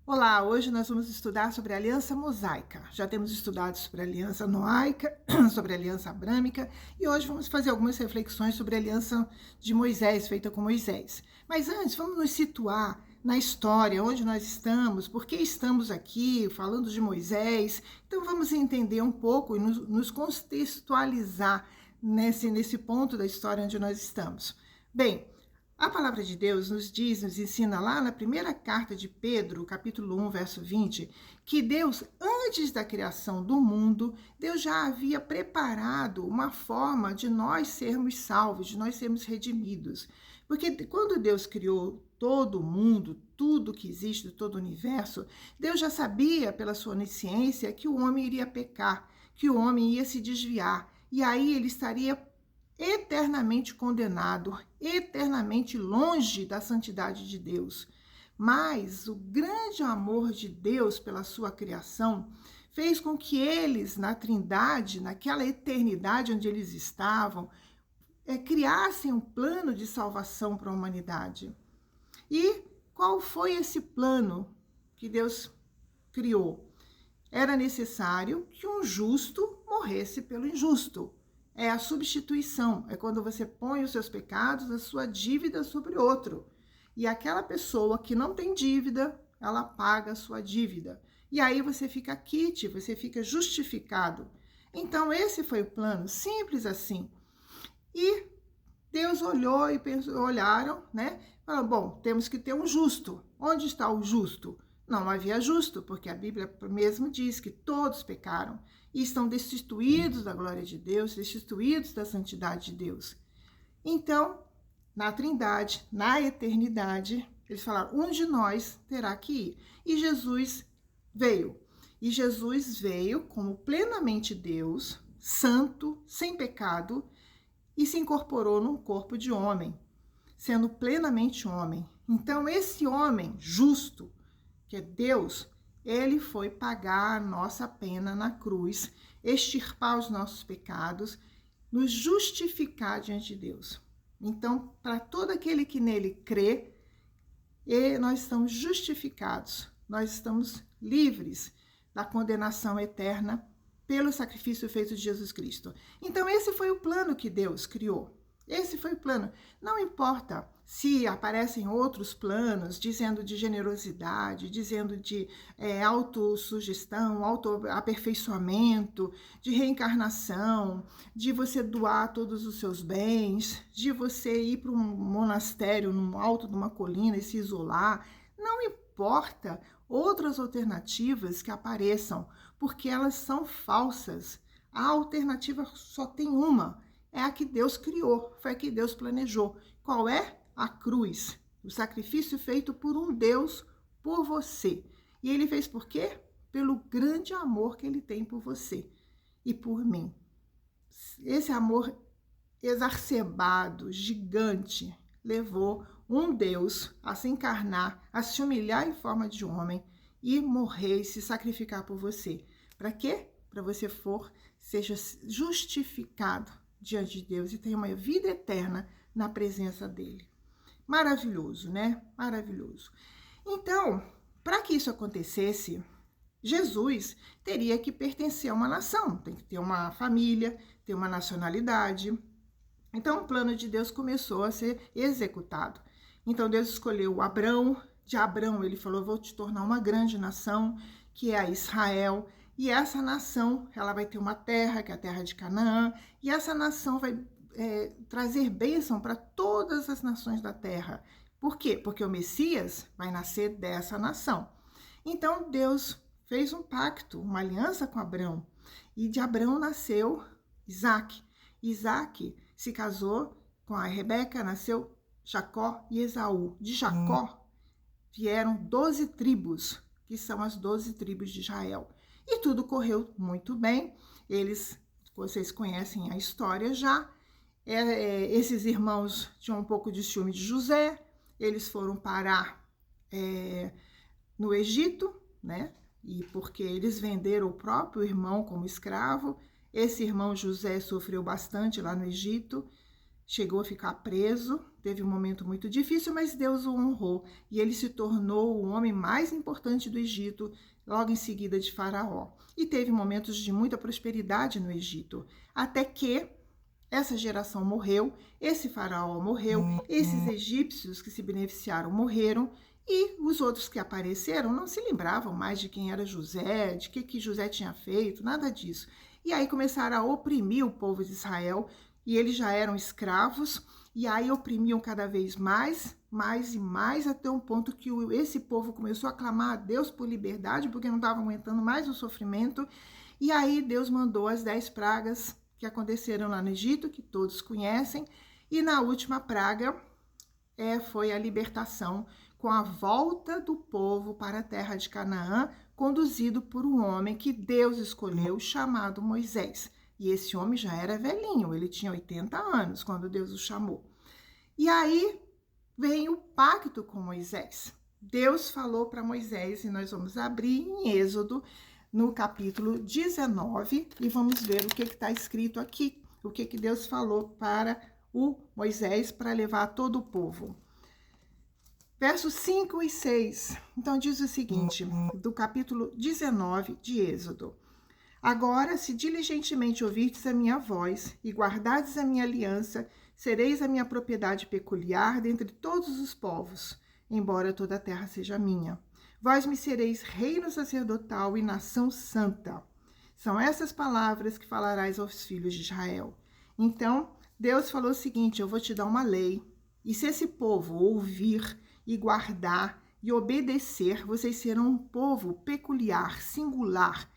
Olá, hoje nós vamos estudar sobre a aliança mosaica. Já temos estudado sobre a aliança noaica, sobre a aliança abrâmica e hoje vamos fazer algumas reflexões sobre a aliança de Moisés, feita com Moisés. Mas antes, vamos nos situar na história, onde nós estamos, por que estamos aqui falando de Moisés. Então vamos entender um pouco e nos contextualizar nesse ponto da história onde nós estamos. Bem, a palavra de Deus nos diz, nos ensina lá na primeira carta de Pedro, capítulo 1, verso 20, que Deus, antes da criação do mundo, Deus já havia preparado uma forma de nós sermos salvos, de nós sermos redimidos. Porque quando Deus criou todo o mundo, tudo que existe, todo o universo, Deus já sabia, pela sua onisciência, que o homem iria pecar, que o homem ia se desviar, e aí ele estaria eternamente condenado, eternamente longe da santidade de Deus. Mas o grande amor de Deus pela sua criação fez com que eles, na Trindade, naquela eternidade onde eles estavam, criassem um plano de salvação para a humanidade. E qual foi esse plano que Deus criou? Era necessário que um justo morresse pelo injusto. É a substituição, é quando você põe os seus pecados, a sua dívida sobre outro. E aquela pessoa que não tem dívida, ela paga a sua dívida. E aí você fica quite, você fica justificado. Então esse foi o plano, simples assim. E Deus olhou e pensou, olharam, né? Falaram, bom, temos que ter um justo. Onde está o justo? Não havia justo, porque a Bíblia mesmo diz que todos pecaram e estão destituídos da glória de Deus, destituídos da santidade de Deus. Então, na Trindade, na eternidade, eles falaram, um de nós terá que ir. E Jesus veio. E Jesus veio como plenamente Deus, santo, sem pecado, e se incorporou num corpo de homem, sendo plenamente homem. Então, esse homem justo, que é Deus, ele foi pagar a nossa pena na cruz, extirpar os nossos pecados, nos justificar diante de Deus. Então, para todo aquele que nele crê, nós estamos justificados, nós estamos livres da condenação eterna pelo sacrifício feito de Jesus Cristo. Então, esse foi o plano que Deus criou. Esse foi o plano. Não importa se aparecem outros planos, dizendo de generosidade, dizendo de autossugestão, autoaperfeiçoamento, de reencarnação, de você doar todos os seus bens, de você ir para um monastério no alto de uma colina e se isolar. Não importa outras alternativas que apareçam, porque elas são falsas. A alternativa só tem uma. É a que Deus criou, foi a que Deus planejou. Qual é? A cruz, o sacrifício feito por um Deus por você. E ele fez por quê? Pelo grande amor que ele tem por você e por mim. Esse amor exacerbado, gigante, levou um Deus a se encarnar, a se humilhar em forma de homem e morrer e se sacrificar por você. Para quê? Para você seja justificado diante de Deus e tenha uma vida eterna na presença dele. Maravilhoso, né? Maravilhoso. Então, para que isso acontecesse, Jesus teria que pertencer a uma nação, tem que ter uma família, ter uma nacionalidade. Então, o plano de Deus começou a ser executado. Então, Deus escolheu Abrão. De Abrão, ele falou, vou te tornar uma grande nação, que é a Israel. E essa nação, ela vai ter uma terra, que é a terra de Canaã. E essa nação vai trazer bênção para todas as nações da terra. Por quê? Porque o Messias vai nascer dessa nação. Então, Deus fez um pacto, uma aliança com Abrão. E de Abrão nasceu Isaac. Isaac se casou com a Rebeca, nasceu Jacó e Esaú. De Jacó vieram 12 tribos, que são as 12 tribos de Israel. E tudo correu muito bem. Vocês conhecem a história já. Esses irmãos tinham um pouco de ciúme de José. Eles foram parar no Egito, né? E porque eles venderam o próprio irmão como escravo. Esse irmão José sofreu bastante lá no Egito. Chegou a ficar preso teve um momento muito difícil, mas Deus o honrou e ele se tornou o homem mais importante do Egito, logo em seguida de Faraó. E teve momentos de muita prosperidade no Egito, até que essa geração morreu, esse faraó morreu, esses egípcios que se beneficiaram morreram e os outros que apareceram não se lembravam mais de quem era José, de que José tinha feito, nada disso. E aí começaram a oprimir o povo de Israel e eles já eram escravos e aí oprimiam cada vez mais e mais, até um ponto que esse povo começou a clamar a Deus por liberdade porque não estava aguentando mais o sofrimento. E aí Deus mandou as 10 pragas que aconteceram lá no Egito, que todos conhecem, e na última praga foi a libertação, com a volta do povo para a terra de Canaã, conduzido por um homem que Deus escolheu, chamado Moisés. E esse homem já era velhinho, ele tinha 80 anos quando Deus o chamou. E aí vem o pacto com Moisés. Deus falou para Moisés, e nós vamos abrir em Êxodo, no capítulo 19, e vamos ver o que está escrito aqui, o que Deus falou para o Moisés para levar todo o povo. Versos 5 e 6, então diz o seguinte, do capítulo 19 de Êxodo. Agora, se diligentemente ouvirdes a minha voz e guardardes a minha aliança, sereis a minha propriedade peculiar dentre todos os povos, embora toda a terra seja minha. Vós me sereis reino sacerdotal e nação santa. São essas palavras que falarás aos filhos de Israel. Então, Deus falou o seguinte, eu vou te dar uma lei, e se esse povo ouvir e guardar e obedecer, vocês serão um povo peculiar, singular,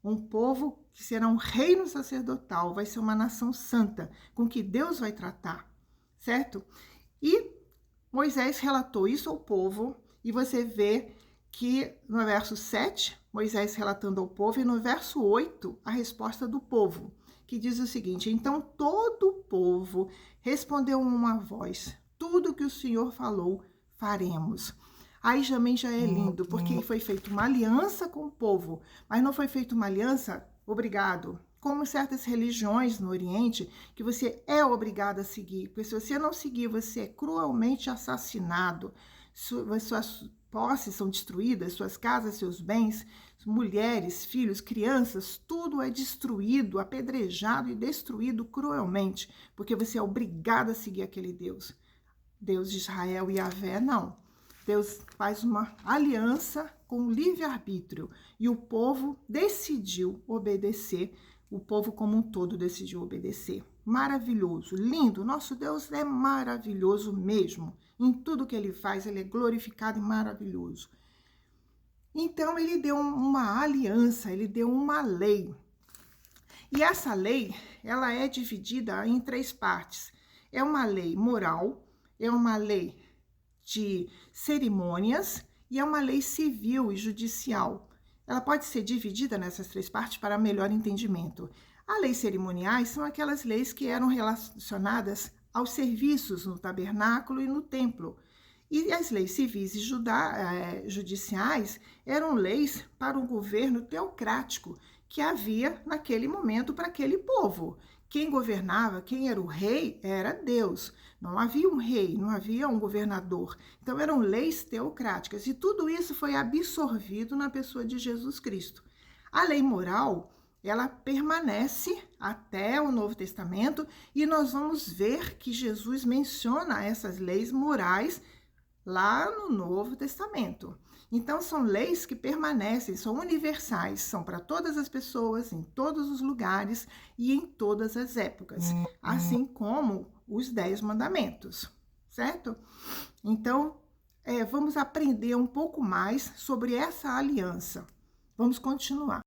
um povo que será um reino sacerdotal, vai ser uma nação santa, com que Deus vai tratar, certo? E Moisés relatou isso ao povo, e você vê que no verso 7, Moisés relatando ao povo, e no verso 8, a resposta do povo, que diz o seguinte, então todo o povo respondeu uma voz, tudo que o Senhor falou, faremos. Aí também já é lindo, porque foi feita uma aliança com o povo, mas não foi feita uma aliança, obrigado, como certas religiões no Oriente, que você é obrigado a seguir, porque se você não seguir, você é cruelmente assassinado, suas posses são destruídas, suas casas, seus bens, mulheres, filhos, crianças, tudo é destruído, apedrejado e destruído cruelmente, porque você é obrigado a seguir aquele Deus. Deus de Israel e Yahvé, não. Deus faz uma aliança com o livre-arbítrio e o povo decidiu obedecer, o povo como um todo decidiu obedecer. Maravilhoso, lindo, nosso Deus é maravilhoso mesmo. Em tudo que ele faz, ele é glorificado e maravilhoso. Então, ele deu uma aliança, ele deu uma lei. E essa lei, ela é dividida em 3 partes. É uma lei moral, é uma lei de cerimônias e é uma lei civil e judicial. Ela pode ser dividida nessas 3 partes para melhor entendimento. As leis cerimoniais são aquelas leis que eram relacionadas aos serviços no tabernáculo e no templo. E as leis civis e judiciais eram leis para o governo teocrático que havia naquele momento para aquele povo. Quem governava, quem era o rei, era Deus. Não havia um rei, não havia um governador. Então eram leis teocráticas e tudo isso foi absorvido na pessoa de Jesus Cristo. A lei moral, ela permanece até o Novo Testamento e nós vamos ver que Jesus menciona essas leis morais lá no Novo Testamento. Então, são leis que permanecem, são universais, são para todas as pessoas, em todos os lugares e em todas as épocas, assim como os 10 mandamentos, certo? Então, vamos aprender um pouco mais sobre essa aliança. Vamos continuar.